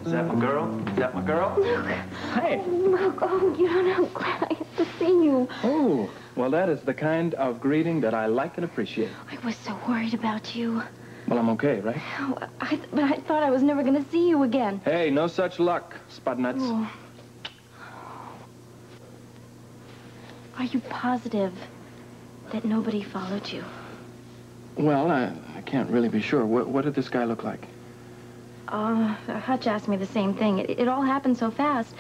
Is that my girl? Is that my girl? Luke. Hey. Luke, oh, you don't know how glad I am to see you. Oh, well, that is the kind of greeting that I like and appreciate. I was so worried about you. Well, I'm okay, right? Oh, but I thought I was never going to see you again. Hey, no such luck, Spudnuts. Oh. Are you positive that nobody followed you? Well, I can't really be sure. What did this guy look like? Hutch asked me the same thing. It all happened so fast.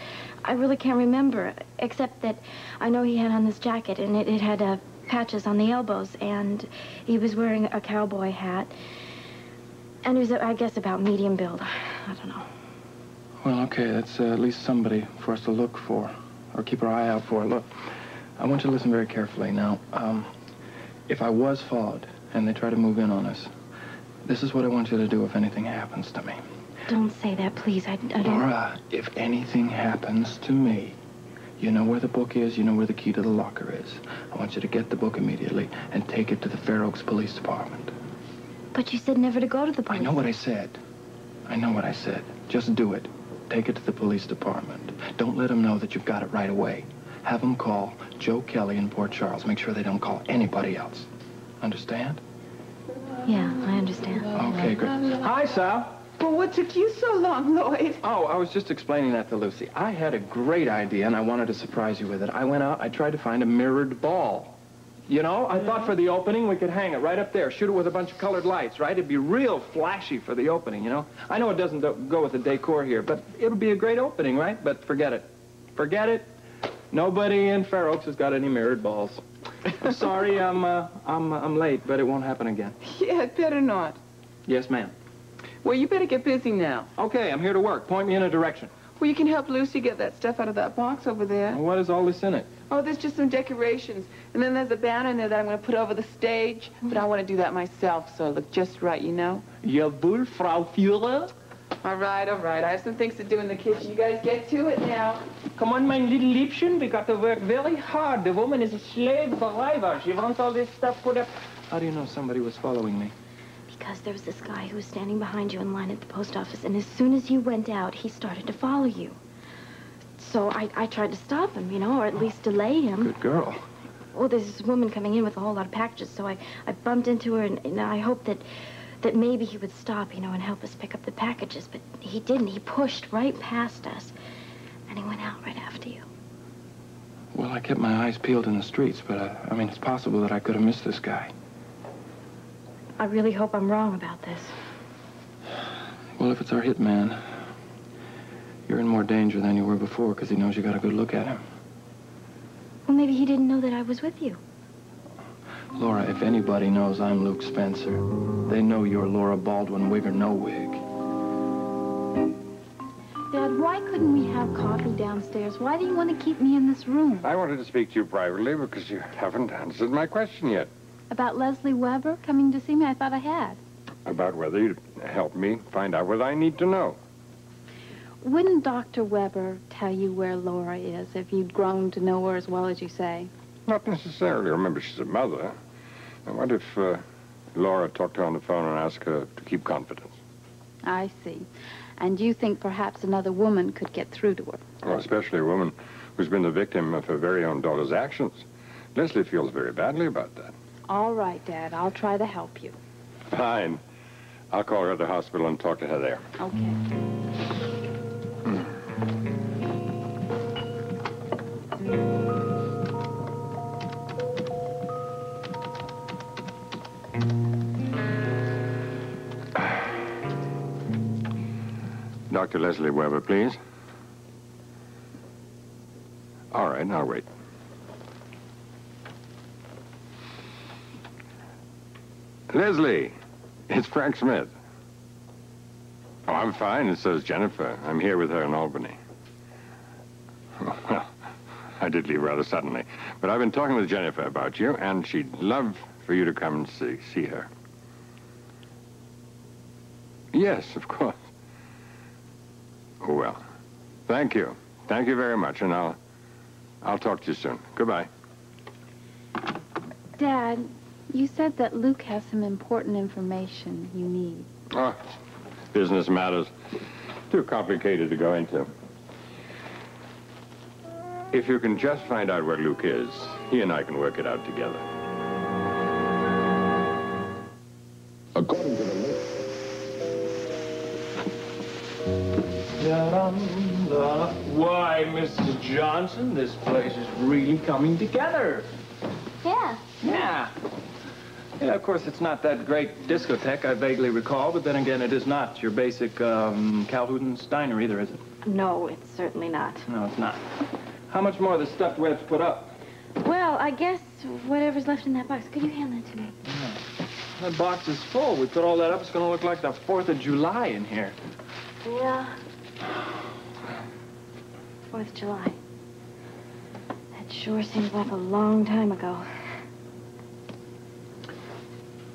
I really can't remember, except that I know he had on this jacket, and it had patches on the elbows, and he was wearing a cowboy hat. And he was, I guess, about medium build. I don't know. Well, okay, that's at least somebody for us to look for, or keep our eye out for. Look, I want you to listen very carefully. Now, if I was followed and they try to move in on us, this is what I want you to do if anything happens to me. Don't say that, please. I don't... Laura, if anything happens to me, you know where the book is, you know where the key to the locker is. I want you to get the book immediately and take it to the Fair Oaks Police Department. But you said never to go to the police. I know what I said. I know what I said. Just do it. Take it to the police department. Don't let them know that you've got it right away. Have them call Joe Kelly in Port Charles. Make sure they don't call anybody else. Understand? Yeah, I understand. Okay, great. Hi, Sal. Well, what took you so long, Lloyd? Oh, I was just explaining that to Lucy. I had a great idea, and I wanted to surprise you with it. I went out, I tried to find a mirrored ball. You know, I thought for the opening, we could hang it right up there, shoot it with a bunch of colored lights, right? It'd be real flashy for the opening, you know? I know it doesn't go with the decor here, but it'll be a great opening, right? But forget it. Forget it. Nobody in Fair Oaks has got any mirrored balls. I'm sorry, I'm late, but it won't happen again. Yeah, it better not. Yes, ma'am. Well, you better get busy now. Okay, I'm here to work. Point me in a direction. Well, you can help Lucy get that stuff out of that box over there. Well, what is all this in it? Oh, there's just some decorations. And then there's a banner in there that I'm going to put over the stage. But I want to do that myself, so it look just right, you know? Jawohl, Frau Führer. All right, all right. I have some things to do in the kitchen. You guys get to it now. Come on, my little Liebchen. We got to work very hard. The woman is a slave forever. She wants all this stuff put up. How do you know somebody was following me? Because there was this guy who was standing behind you in line at the post office, and as soon as you went out, he started to follow you. So I tried to stop him, you know, or at least delay him. Good girl. Well, there's this woman coming in with a whole lot of packages, so I bumped into her, and I hoped that maybe he would stop, you know, and help us pick up the packages, but he didn't. He pushed right past us, and he went out right after you. Well, I kept my eyes peeled in the streets, but, I mean, it's possible that I could have missed this guy. I really hope I'm wrong about this. Well, if it's our hitman, you're in more danger than you were before because he knows you got a good look at him. Well, maybe he didn't know that I was with you. Laura, if anybody knows I'm Luke Spencer, they know you're Laura Baldwin, wig or no wig. Dad, why couldn't we have coffee downstairs? Why do you want to keep me in this room? I wanted to speak to you privately because you haven't answered my question yet. About Leslie Weber coming to see me? I thought I had. About whether you'd help me find out what I need to know. Wouldn't Dr. Weber tell you where Laura is if you'd grown to know her as well as you say? Not necessarily. Remember, she's a mother. And what if Laura talked to her on the phone and asked her to keep confidence? I see. And you think perhaps another woman could get through to her? Well, especially a woman who's been the victim of her very own daughter's actions. Leslie feels very badly about that. All right, Dad. I'll try to help you. Fine. I'll call her at the hospital and talk to her there. Okay. Dr. Leslie Weber, please. All right, I'll wait. Leslie, it's Frank Smith. Oh, I'm fine, and so's Jennifer. I'm here with her in Albany. Well, I did leave rather suddenly. But I've been talking with Jennifer about you, and she'd love for you to come and see her. Yes, of course. Oh, well. Thank you. Thank you very much, and I'll talk to you soon. Goodbye. Dad, you said that Luke has some important information you need. Oh, business matters. too complicated to go into. If you can just find out where Luke is, he and I can work it out together. According to the list. Why, Mrs. Johnson, this place is really coming together. Yeah. Yeah. Yeah, of course, it's not that great discotheque, I vaguely recall, but then again, it is not your basic Calhoun's diner either, is it? No, it's certainly not. No, it's not. How much more of the stuff do we have to put up? Well, I guess whatever's left in that box. Could you hand that to me? Yeah. That box is full. We put all that up, it's going to look like the 4th of July in here. Yeah. 4th of July. That sure seems like a long time ago.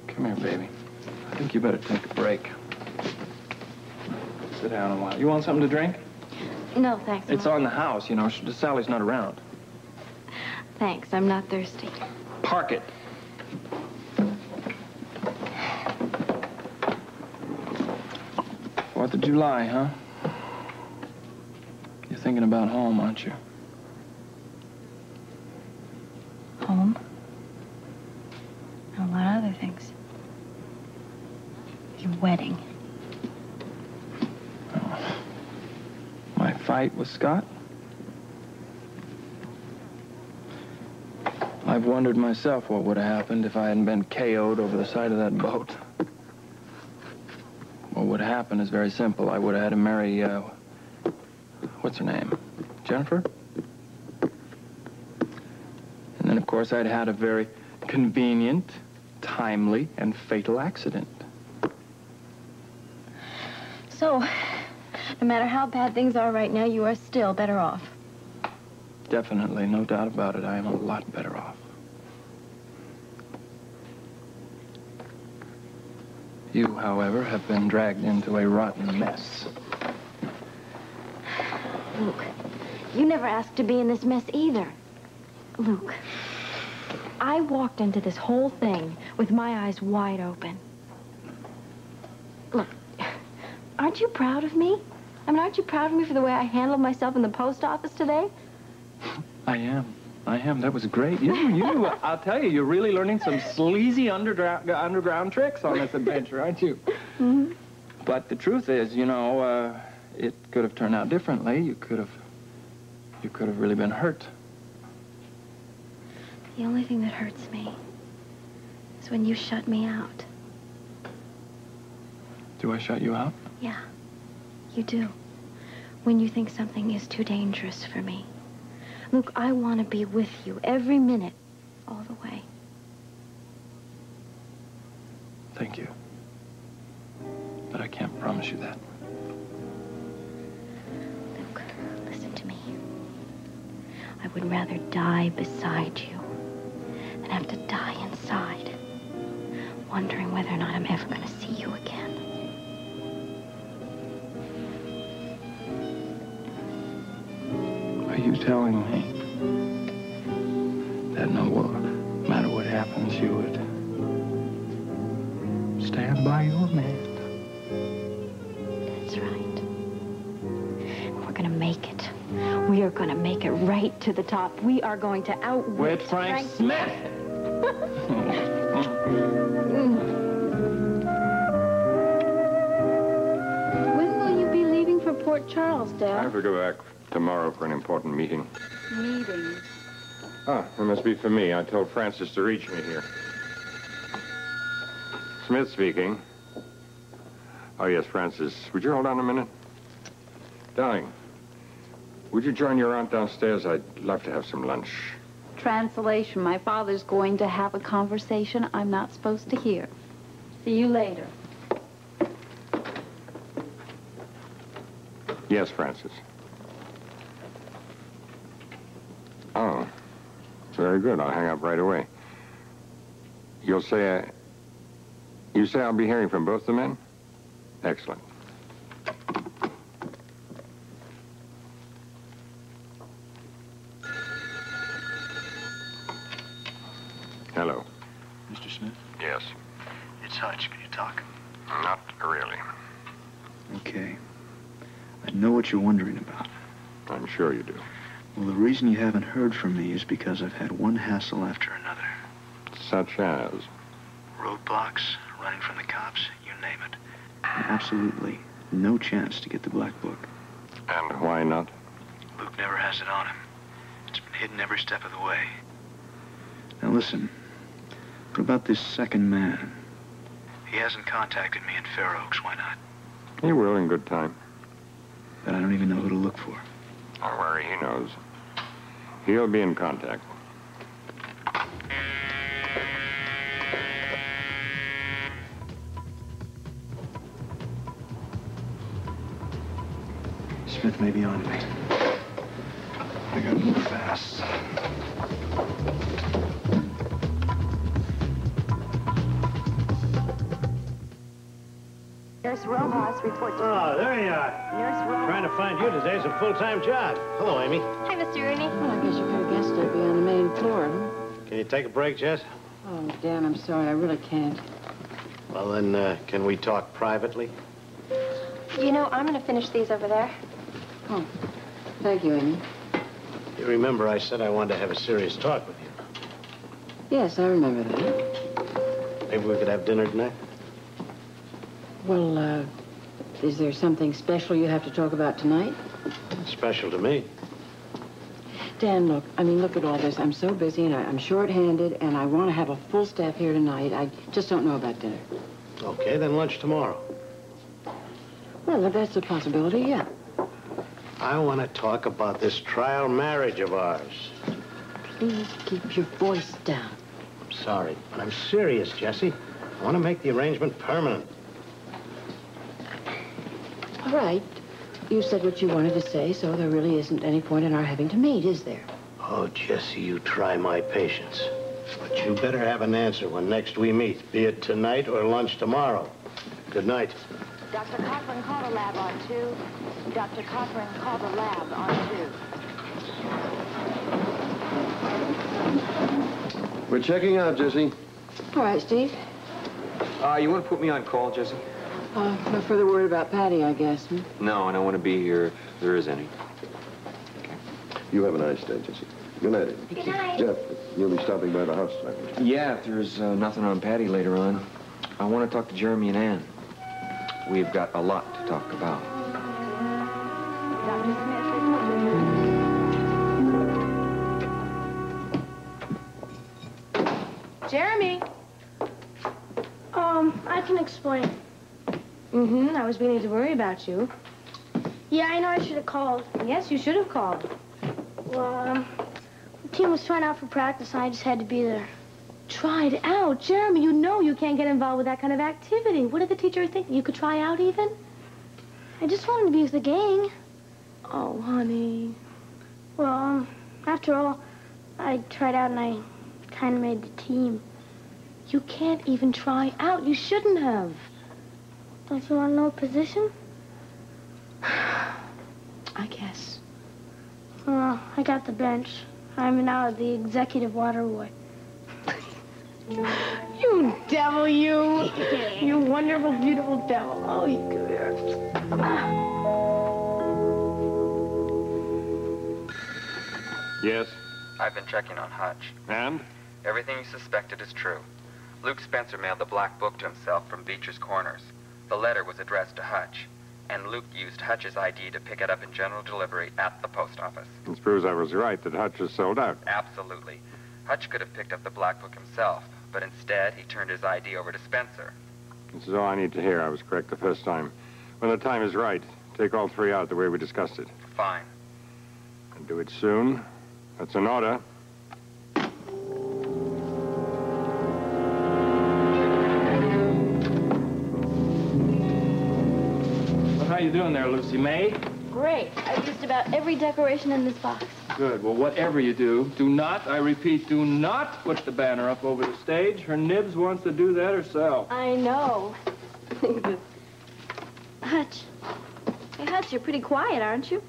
Come here, baby. I think you better take a break. Sit down a while. You want something to drink? No, thanks. It's on the house, you know. Sally's not around. Thanks, I'm not thirsty. Park it. 4th of July, huh? You're thinking about home, aren't you? Home? And a lot of other things. Your wedding. Oh. My fight with Scott? I've wondered myself what would have happened if I hadn't been KO'd over the side of that boat. What would have happened is very simple. I would have had to marry, what's her name? Jennifer? And then, of course, I'd had a very convenient, timely, and fatal accident. So, no matter how bad things are right now, you are still better off. Definitely, no doubt about it. I am a lot better off. You, however, have been dragged into a rotten mess. Luke, you never asked to be in this mess either. Luke, I walked into this whole thing with my eyes wide open. Look, aren't you proud of me? I mean, aren't you proud of me for the way I handled myself in the post office today? I am. That was great. I'll tell you, you're really learning some sleazy underground tricks on this adventure, aren't you? Mm-hmm. But the truth is, you know, it could have turned out differently. You could have really been hurt. The only thing that hurts me is when you shut me out. Do I shut you out? Yeah, you do. When you think something is too dangerous for me. Luke, I want to be with you every minute, all the way. Thank you. But I can't promise you that. Luke, listen to me. I would rather die beside you than have to die inside, wondering whether or not I'm ever going to see you again. Are you telling me that no matter what happens, you would stand by your man? That's right. We're going to make it. We are going to make it right to the top. We are going to outwit Frank Smith. When will you be leaving for Port Charles, I Dad? have to go back tomorrow for an important meeting. Meeting. Ah, it must be for me. I told Francis to reach me here. Smith speaking. Oh, yes, Francis. Would you hold on a minute? Darling, would you join your aunt downstairs? I'd love to have some lunch. Translation. My father's going to have a conversation I'm not supposed to hear. See you later. Yes, Francis. Oh, very good. I'll hang up right away. You say I'll be hearing from both the men? Excellent. Hello. Mr. Smith? Yes. It's Hutch. Can you talk? Not really. Okay. I know what you're wondering about. I'm sure you do. Well, the reason you haven't heard from me is because I've had one hassle after another. Such as? Roadblocks, running from the cops, you name it. Absolutely no chance to get the black book. And why not? Luke never has it on him. It's been hidden every step of the way. Now listen, what about this second man? He hasn't contacted me in Fair Oaks. Why not? He will in good time. But I don't even know who to look for. Don't worry, he knows. He'll be in contact. Smith may be on it. I gotta move fast. Nurse Rojas reports. Oh, there you are. Nurse Rojas. Trying to find you today's a full-time job. Hello, Amy. Hi, Mr. Rooney. Well, I guess you could have guessed I'd be on the main floor, huh? Can you take a break, Jess? Oh, Dan, I'm sorry. I really can't. Well, then, can we talk privately? You know, I'm going to finish these over there. Oh, thank you, Amy. You remember I said I wanted to have a serious talk with you. Yes, I remember that. Maybe we could have dinner tonight? Well, is there something special you have to talk about tonight? Special to me. Dan, look, look at all this. I'm so busy and I'm short-handed and I want to have a full staff here tonight. I just don't know about dinner. Okay, then lunch tomorrow. Well, that's a possibility, yeah. I want to talk about this trial marriage of ours. Please keep your voice down. I'm sorry, but I'm serious, Jessie. I want to make the arrangement permanent. All right. You said what you wanted to say, so there really isn't any point in our having to meet, is there? Oh, Jessie, you try my patience. But you better have an answer when next we meet, be it tonight or lunch tomorrow. Good night. Dr. Cochran called the lab on 2. Dr. Cochran called the lab on 2. We're checking out, Jessie. All right, Steve. You want to put me on call, Jessie? No further word about Patty, I guess. No, and I want to be here if there is any. Okay. You have a nice day, Jessie. Good night. Good night. Jeff, you'll be stopping by the house tonight. Yeah, if there's nothing on Patty later on. I want to talk to Jeremy and Ann. We've got a lot to talk about. Dr. Smith, Jeremy. I can explain. I was beginning to worry about you. Yeah, I know I should have called. Yes, you should have called. Well, the team was trying out for practice, and I just had to be there. Tried out? Jeremy, you know you can't get involved with that kind of activity. What did the teacher think? You could try out even? I just wanted to be with the gang. Oh, honey. Well, after all, I tried out and I kind of made the team. You can't even try out. You shouldn't have. Don't you want to know a position? I guess. Well, I got the bench. I'm now the executive water boy. You devil, you. You wonderful, beautiful devil. Oh, you come here. Yes? I've been checking on Hutch. And? Everything you suspected is true. Luke Spencer mailed the black book to himself from Beecher's Corners. The letter was addressed to Hutch, and Luke used Hutch's ID to pick it up in general delivery at the post office. This proves I was right that Hutch is sold out. Absolutely. Hutch could have picked up the black book himself, but instead he turned his ID over to Spencer. This is all I need to hear. I was correct the first time. When the time is right, take all three out the way we discussed it. Fine. And do it soon. That's an order. Well, how you doing there, Lucy May? Great. I've used about every decoration in this box. Good. Well, whatever you do, do not, I repeat, do not put the banner up over the stage. Her Nibs wants to do that herself. I know. Hutch. Hey, Hutch, you're pretty quiet, aren't you?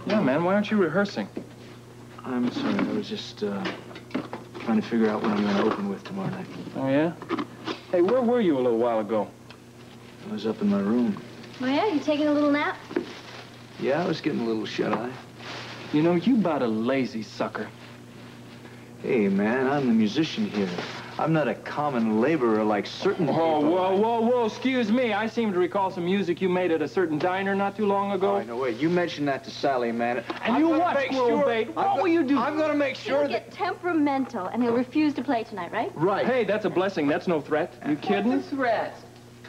Yeah, man, why aren't you rehearsing? I'm sorry, I was just trying to figure out what I'm going to open with tomorrow night. Oh, yeah? Hey, where were you a little while ago? I was up in my room. Oh, yeah? You taking a little nap? Yeah, I was getting a little shut-eye. You know, you about a lazy sucker. Hey, man, I'm the musician here. I'm not a common laborer like certain people. Whoa, excuse me. I seem to recall some music you made at a certain diner not too long ago. Oh, no, wait, you mentioned that to Sally, man. And you what, squirrel bait? What will you do? I'm gonna make sure He'll get temperamental, and he'll refuse to play tonight, right? Right. Hey, that's a blessing. That's no threat. You kidding? What's a threat?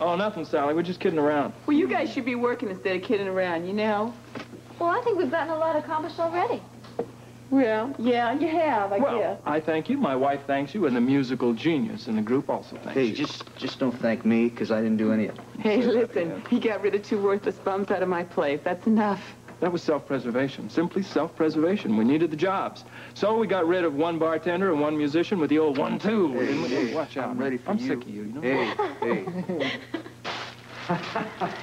Oh, nothing, Sally. We're just kidding around. Well, you guys should be working instead of kidding around, you know? Well, I think we've gotten a lot accomplished already. Well, yeah, you have, I guess. I thank you, my wife thanks you, and the musical genius in the group also thanks you. Hey, just don't thank me, because I didn't do any of it. Hey, listen, he got rid of 2 worthless bums out of my place. That's enough. That was self-preservation, simply self-preservation. We needed the jobs. So we got rid of 1 bartender and 1 musician with the old 1-2. Hey, watch out. I'm ready for I'm you. sick of you, you know? Hey.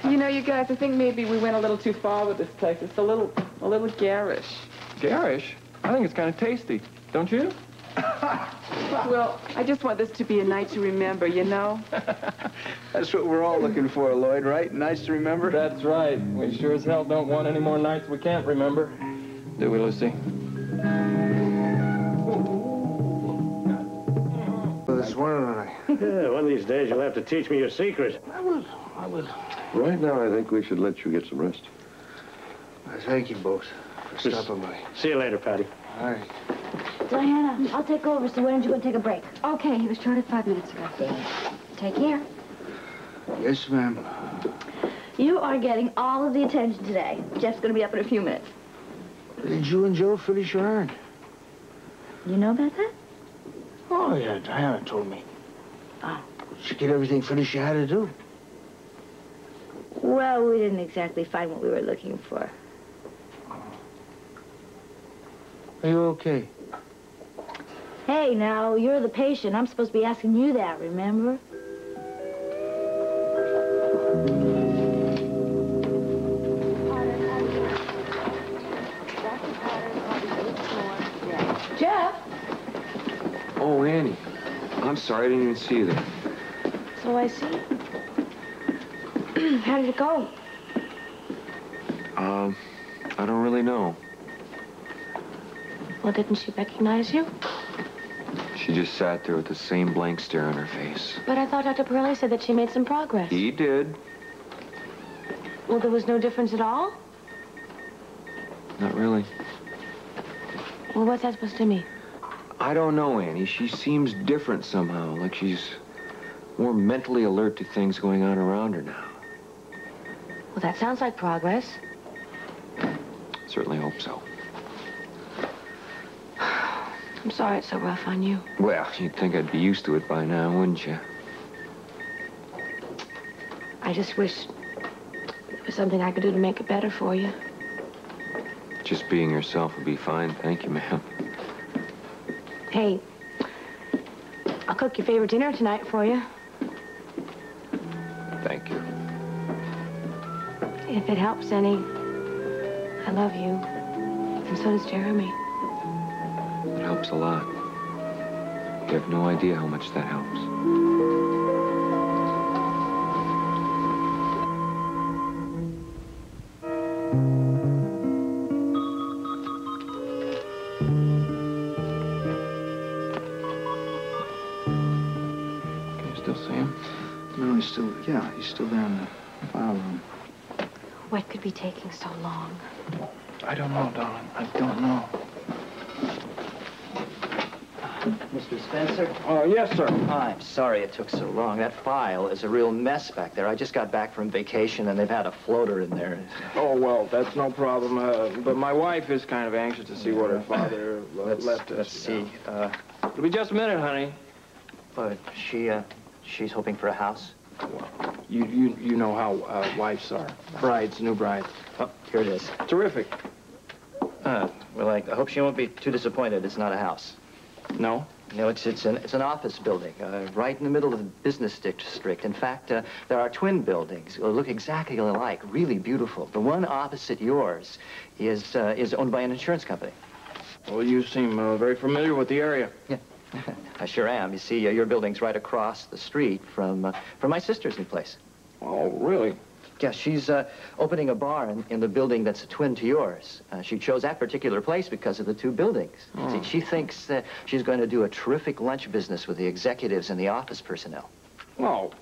You know, you guys, I think maybe we went a little too far with this place. It's a little garish. Garish? I think it's kind of tasty, don't you? Well, I just want this to be a night to remember, you know? That's what we're all looking for, Lloyd, right? Nights to remember? That's right. We sure as hell don't want any more nights we can't remember. Do we, Lucy? Well, this one, yeah, one of these days you'll have to teach me your secret. I will. Right now, I think we should let you get some rest. Thank you both for stopping by. See you later, Patty. All right. Diana, I'll take over, so why don't you go take a break? Okay, he was started 5 minutes ago. Take care. Yes, ma'am. You are getting all of the attention today. Jeff's going to be up in a few minutes. Did you and Joe finish your errand? You know about that? Oh, yeah, Diana told me. Oh. Did you get everything finished you had to do? Well, we didn't exactly find what we were looking for. Are you okay? Hey, now, you're the patient. I'm supposed to be asking you that, remember? Jeff? Oh, Annie. I'm sorry, I didn't even see you there. So I see. How did it go? I don't really know. Well, didn't she recognize you? She just sat there with the same blank stare on her face. But I thought Dr. Pirelli said that she made some progress. He did. Well, there was no difference at all? Not really. Well, what's that supposed to mean? I don't know, Annie. She seems different somehow, like she's more mentally alert to things going on around her now. Well, that sounds like progress. Certainly hope so. I'm sorry it's so rough on you. Well, you'd think I'd be used to it by now, wouldn't you? I just wish there was something I could do to make it better for you. Just being yourself would be fine. Thank you, ma'am. Hey, I'll cook your favorite dinner tonight for you. Thank you. If it helps any, I love you. And so does Jeremy. It helps a lot. You have no idea how much that helps. Can you still see him? No, he's still down in the file room. What could be taking so long? I don't know, darling. I don't know. Mr. Spencer? Oh, yes, sir. I'm sorry it took so long. That file is a real mess back there. I just got back from vacation, and they've had a floater in there. Oh, well, that's no problem. But my wife is kind of anxious to see what her father left us. Let's see. It'll be just a minute, honey. But she's hoping for a house? Well, you know how wives are. Brides, new brides. Oh, here it is. Terrific. Well, I hope she won't be too disappointed. It's not a house. No? No, it's an office building, right in the middle of the business district. In fact, there are twin buildings that look exactly alike, really beautiful. The one opposite yours is owned by an insurance company. Well, you seem very familiar with the area. Yeah, I sure am. You see, your building's right across the street from my sister's new place. Oh, really? Yes, she's opening a bar in the building that's a twin to yours. She chose that particular place because of the two buildings. See, she thinks that she's going to do a terrific lunch business with the executives and the office personnel. Well,